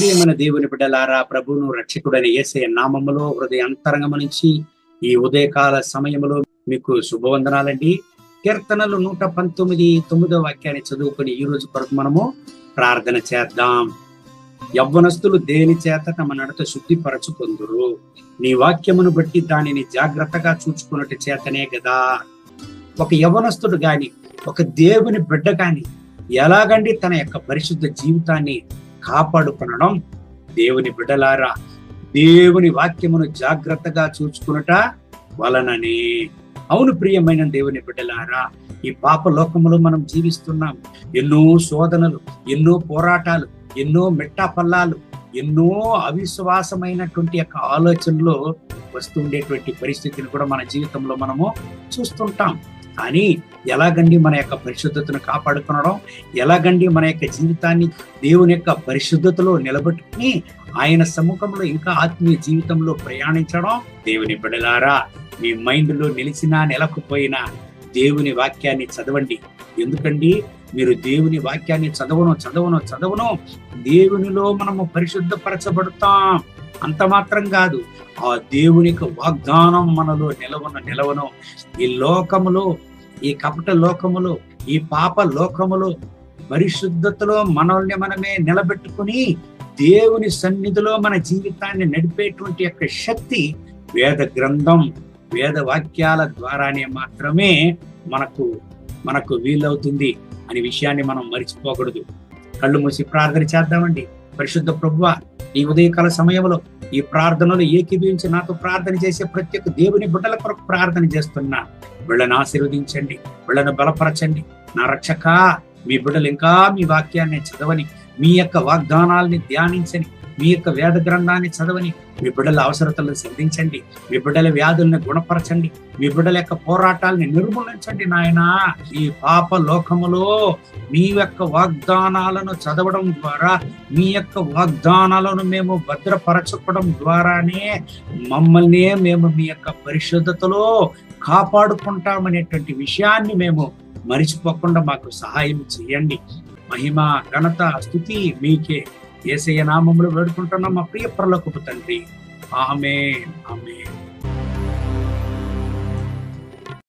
ప్రియమైన దేవుని బిడ్డలారా, ప్రభువును రక్షకుడైన యేసయ్య నామములో హృదయ అంతరంగము నుంచి ఈ ఉదయకాల సమయంలో మీకు శుభవందనాలండి. కీర్తనలు 119 9వ వాక్యాన్ని చదువుకొని ఈ రోజు కొరకు మనము ప్రార్థన చేద్దాం. యవ్వనస్తులు దేని చేత తమ నడత శుద్ధిపరచుకొందురు, నీ వాక్యమును బట్టి దానిని జాగ్రత్తగా చూచుకున్నట్టు చేతనే కదా. ఒక యవ్వనస్తుడు గాని, ఒక దేవుని బిడ్డ గాని ఎలాగండి తన యొక్క పరిశుద్ధ జీవితాన్ని కాపాడుకొనడం? దేవుని బిడ్డలారా, దేవుని వాక్యమును జాగ్రత్తగా చూచుకునుట వలననే. అవును ప్రియమైన దేవుని బిడ్డలారా, ఈ పాప లోకములో మనం జీవిస్తున్నాం. ఎన్నో శోధనలు, ఎన్నో పోరాటాలు, ఎన్నో మెట్టా పల్లాలు, ఎన్నో అవిశ్వాసమైనటువంటి యొక్క ఆలోచనలు వస్తుండేటువంటి పరిస్థితిని కూడా మన జీవితంలో మనము చూస్తుంటాం. కానీ ఎలాగండి మన యొక్క పరిశుద్ధతను కాపాడుకోవడం, ఎలాగండి మన యొక్క జీవితాన్ని దేవుని యొక్క పరిశుద్ధతలో నిలబెట్టుకుని ఆయన సముఖంలో ఇంకా ఆత్మీయ జీవితంలో ప్రయాణించడం? దేవుని బిడ్డలారా, మీ మైండ్లో నిలిచినా నిలకపోయినా దేవుని వాక్యాన్ని చదవండి. ఎందుకండి, మీరు దేవుని వాక్యాన్ని చదవను దేవునిలో మనము పరిశుద్ధపరచబడతాం. అంత మాత్రం కాదు, ఆ దేవునికి వాగ్దానం మనలో నిలవను. ఈ లోకములో, ఈ కపట లోకములో, ఈ పాప లోకములో పరిశుద్ధతలో మనల్ని మనమే నిలబెట్టుకుని దేవుని సన్నిధిలో మన జీవితాన్ని నడిపేటువంటి యొక్క శక్తి వేద గ్రంథం, వేద వాక్యాల ద్వారానే మాత్రమే మనకు వీలవుతుంది అనే విషయాన్ని మనం మరిచిపోకూడదు. కళ్ళు మూసి ప్రార్థన చేద్దామండి. పరిశుద్ధ ప్రభువా, ఈ ఉదయకాల సమయంలో ఈ ప్రార్థనలు ఏకీభవించి నాతో ప్రార్థన చేసే ప్రతి ఒక్క దేవుని బిడ్డల కొరకు ప్రార్థన చేస్తున్నా. వీళ్ళని ఆశీర్వదించండి, వీళ్ళని బలపరచండి. నా రక్షక, మీ బిడ్డలు ఇంకా మీ వాక్యాన్ని చదవని, మీ యొక్క వాగ్దానాల్ని ధ్యానించని, మీ యొక్క వేద గ్రంథాన్ని చదవని, మీ బిడ్డల అవసరతలను సంధించండి, మీ బిడ్డల వ్యాధుల్ని గుణపరచండి, మీ బిడ్డల యొక్క పోరాటాలని నిర్మూలించండి. నాయనా, ఈ పాప లోకములో మీ యొక్క వాగ్దానాలను చదవడం ద్వారా, మీ యొక్క వాగ్దానాలను మేము భద్రపరచుకోవడం ద్వారానే మమ్మల్ని మేము మీ యొక్క పరిశుద్ధతలో కాపాడుకుంటామనేటువంటి విషయాన్ని మేము మరిచిపోకుండా మాకు సహాయం చేయండి. మహిమ, ఘనత, స్తుతి మీకే. యేసయ్య నామములో వేడుకుంటున్నాం మా ప్రియ పరలోకపు తండ్రి. ఆమేన్, ఆమేన్.